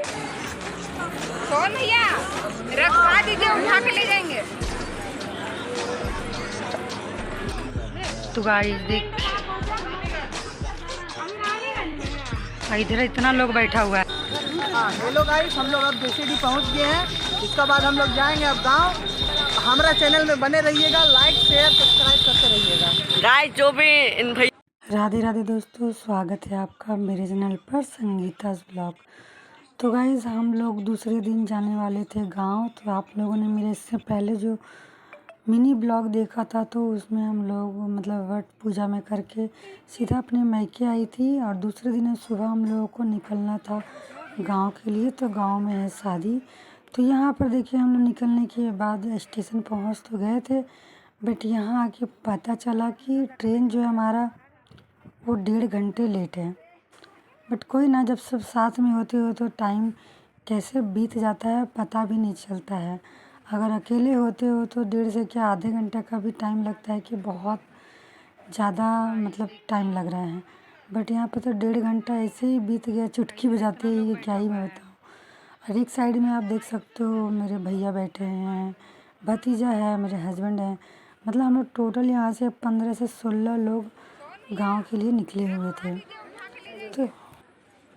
कौन भैया रखवा दीजिए, उठा के ले जाएंगे। तो गाइस देख, इधर इतना लोग बैठा हुआ है। हाँ हेलो गाइस, हम लोग अब जेसीडी पहुंच गए हैं। इसके बाद हम लोग जाएंगे अब गांव। हमारा चैनल में बने रहिएगा, लाइक शेयर सब्सक्राइब करते रहिएगा गाइस। जो भी इन भाई राधे राधे दोस्तों, स्वागत है आपका मेरे चैनल पर संगीता's ब्लॉग। तो गाइस हम लोग दूसरे दिन जाने वाले थे गांव। तो आप लोगों ने मेरे इससे पहले जो मिनी ब्लॉग देखा था, तो उसमें हम लोग मतलब वट पूजा में करके सीधा अपने मायके आई थी। और दूसरे दिन सुबह हम लोगों को निकलना था गांव के लिए। तो गांव में है शादी। तो यहाँ पर देखिए, हम लोग निकलने के बाद स्टेशन पहुँच तो गए थे, बट यहाँ आके पता चला कि ट्रेन जो है हमारा वो 1.5 घंटे लेट है। बट कोई ना, जब सब साथ में होते हो तो टाइम कैसे बीत जाता है पता भी नहीं चलता है। अगर अकेले होते हो तो 1.5 से क्या आधे घंटे का भी टाइम लगता है कि बहुत ज़्यादा मतलब टाइम लग रहा है। बट यहाँ पे तो 1.5 घंटा ऐसे ही बीत गया, चुटकी बजाते ही। ये क्या ही मैं बताऊँ। और एक साइड में आप देख सकते हो मेरे भैया बैठे हैं, भतीजा है, मेरे हस्बैंड हैं। मतलब हम लोग टोटल यहाँ से 15 से 16 लोग गांव के लिए निकले हुए थे।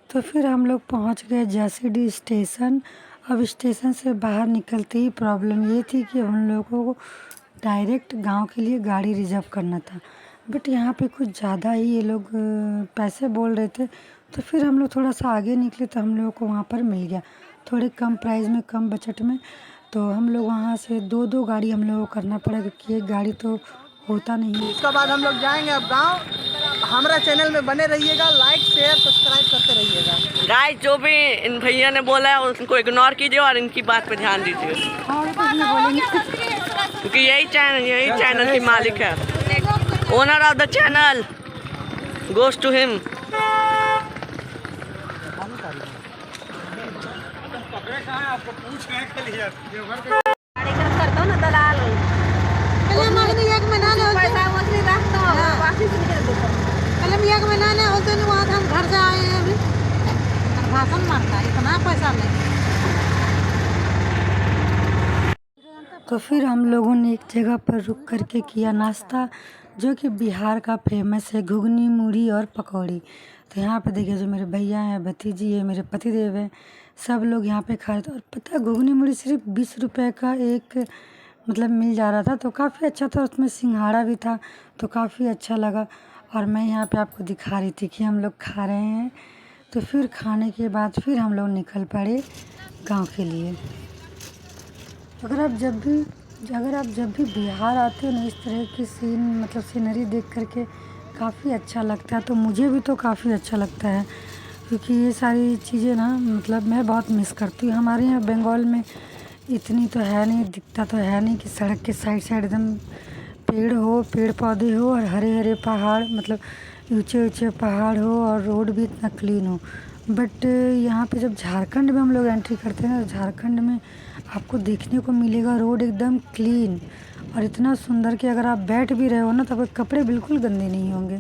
तो फिर हम लोग पहुंच गए जसीडीह स्टेशन। अब स्टेशन से बाहर निकलते ही प्रॉब्लम ये थी कि उन लोगों को डायरेक्ट गांव के लिए गाड़ी रिजर्व करना था। बट यहाँ पे कुछ ज़्यादा ही ये लोग पैसे बोल रहे थे। तो फिर हम लोग थोड़ा सा आगे निकले तो हम लोगों को वहाँ पर मिल गया थोड़े कम प्राइस में, कम बजट में। तो हम लोग वहाँ से दो दो गाड़ी हम लोगों को करना पड़ा, क्योंकि एक गाड़ी तो होता नहीं है। इसके बाद हम लोग जाएंगे अब गांव। हमारा चैनल में बने रहिएगा, लाइक शेयर सब्सक्राइब करते रहिएगा गाइस। जो भी इन भैया ने बोला है उनको इग्नोर कीजिए और इनकी बात पे ध्यान दीजिए, क्योंकि यही चैनल की मालिक है। Owner of the channel goes to him. हम घर से आए हैं अभी, भाषण मारता है, इतना पैसा नहीं। तो फिर हम लोगों ने एक जगह पर रुक करके किया नाश्ता, जो कि बिहार का फेमस है, घुगनी मुढ़ी और पकौड़ी। तो यहाँ पे देखिए, जो मेरे भैया हैं, भतीजी है, मेरे पतिदेव हैं, सब लोग यहाँ पे खा रहे थे। और पता है, घुगनी मुढ़ी सिर्फ 20 रुपये का एक मतलब मिल जा रहा था। तो काफ़ी अच्छा था, उसमें सिंघाड़ा भी था, तो काफ़ी अच्छा लगा। और मैं यहाँ पे आपको दिखा रही थी कि हम लोग खा रहे हैं। तो फिर खाने के बाद फिर हम लोग निकल पड़े गांव के लिए। अगर आप जब भी बिहार आते हो ना, इस तरह की मतलब सीनरी देख करके काफ़ी अच्छा लगता है। तो मुझे भी तो काफ़ी अच्छा लगता है, क्योंकि ये सारी चीज़ें ना मतलब मैं बहुत मिस करती हूँ। हमारे यहाँ बंगाल में इतनी तो है नहीं, दिखता तो है नहीं कि सड़क के साइड एकदम पेड़ पौधे हो और हरे हरे पहाड़, मतलब ऊंचे ऊंचे पहाड़ हो, और रोड भी इतना क्लीन हो। बट यहाँ पे जब झारखंड में हम लोग एंट्री करते हैं ना, तो झारखंड में आपको देखने को मिलेगा रोड एकदम क्लीन और इतना सुंदर कि अगर आप बैठ भी रहे हो ना, तो आपके कपड़े बिल्कुल गंदे नहीं होंगे।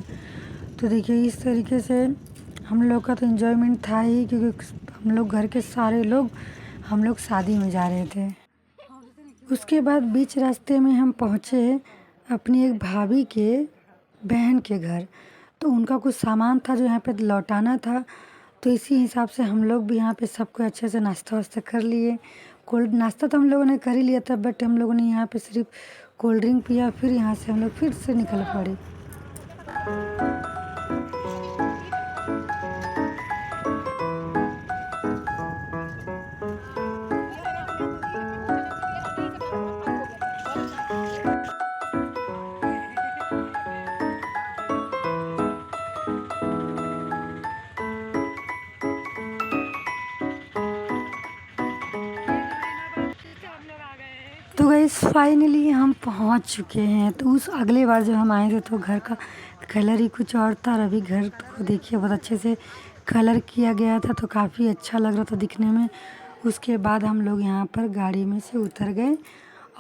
तो देखिए, इस तरीके से हम लोग का तो एंजॉयमेंट था ही, क्योंकि हम लोग घर के सारे लोग हम लोग शादी में जा रहे थे। उसके बाद बीच रास्ते में हम पहुँचे अपनी एक भाभी के बहन के घर। तो उनका कुछ सामान था जो यहाँ पे लौटाना था। तो इसी हिसाब से हम लोग भी यहाँ पे सबको अच्छे से नाश्ता वास्ता कर लिए। कोल्ड नाश्ता तो हम लोगों ने कर ही लिया था, बट हम लोगों ने यहाँ पे सिर्फ कोल्ड ड्रिंक पिया। फिर यहाँ से हम लोग फिर से निकल पड़े। तो गाइस फाइनली हम पहुंच चुके हैं। तो उस अगले बार जब हम आए थे तो घर का कलर ही कुछ और था, और अभी घर को देखिए बहुत अच्छे से कलर किया गया था, तो काफ़ी अच्छा लग रहा था दिखने में। उसके बाद हम लोग यहाँ पर गाड़ी में से उतर गए,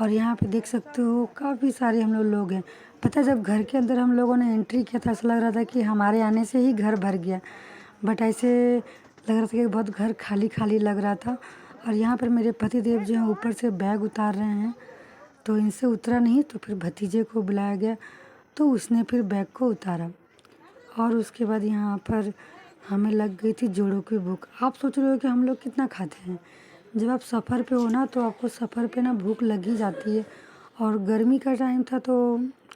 और यहाँ पे देख सकते हो काफ़ी सारे हम लोग हैं। पता है, जब घर के अंदर हम लोगों ने एंट्री किया था, ऐसा लग रहा था कि हमारे आने से ही घर भर गया। बट ऐसे लग रहा था कि बहुत घर खाली खाली लग रहा था। और यहाँ पर मेरे पति देव जो हैं ऊपर से बैग उतार रहे हैं, तो इनसे उतरा नहीं तो फिर भतीजे को बुलाया गया, तो उसने फिर बैग को उतारा। और उसके बाद यहाँ पर हमें लग गई थी जोड़ों की भूख। आप सोच रहे हो कि हम लोग कितना खाते हैं, जब आप सफ़र पे हो ना तो आपको सफ़र पे ना भूख लग ही जाती है। और गर्मी का टाइम था तो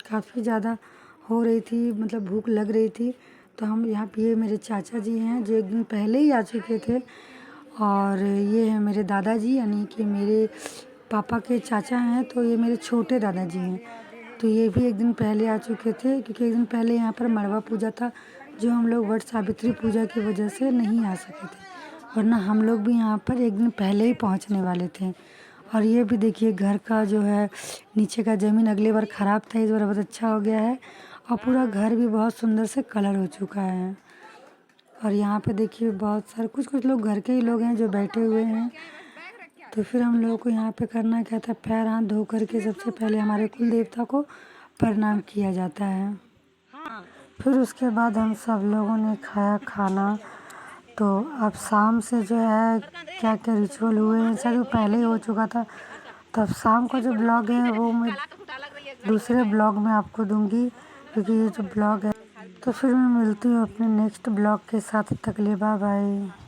काफ़ी ज़्यादा हो रही थी, मतलब भूख लग रही थी। तो हम यहाँ पे, ये मेरे चाचा जी हैं जो एक दिन पहले ही आ चुके थे, और ये है मेरे दादाजी यानी कि मेरे पापा के चाचा हैं, तो ये मेरे छोटे दादाजी हैं। तो ये भी एक दिन पहले आ चुके थे, क्योंकि एक दिन पहले यहाँ पर मड़वा पूजा था, जो हम लोग वट सावित्री पूजा की वजह से नहीं आ सके थे, वरना हम लोग भी यहाँ पर एक दिन पहले ही पहुँचने वाले थे। और ये भी देखिए घर का जो है नीचे का ज़मीन अगली बार ख़राब था, इस बार बहुत अच्छा हो गया है, और पूरा घर भी बहुत सुंदर से कलर हो चुका है। और यहाँ पे देखिए बहुत सारे कुछ लोग घर के ही लोग हैं जो बैठे हुए हैं। तो फिर हम लोगों को यहाँ पे करना क्या था, पैर हाथ धो करके सबसे पहले हमारे कुल देवता को प्रणाम किया जाता है। फिर उसके बाद हम सब लोगों ने खाया खाना। तो अब शाम से जो है क्या क्या रिचुअल हुए हैं, शायद वो पहले ही हो चुका था। तो अब शाम का जो ब्लॉग है वो मैं दूसरे ब्लॉग में आपको दूंगी, क्योंकि ये जो ब्लॉग है। तो फिर मैं मिलती हूँ अपने नेक्स्ट ब्लॉग के साथ, तक ले बाय बाय।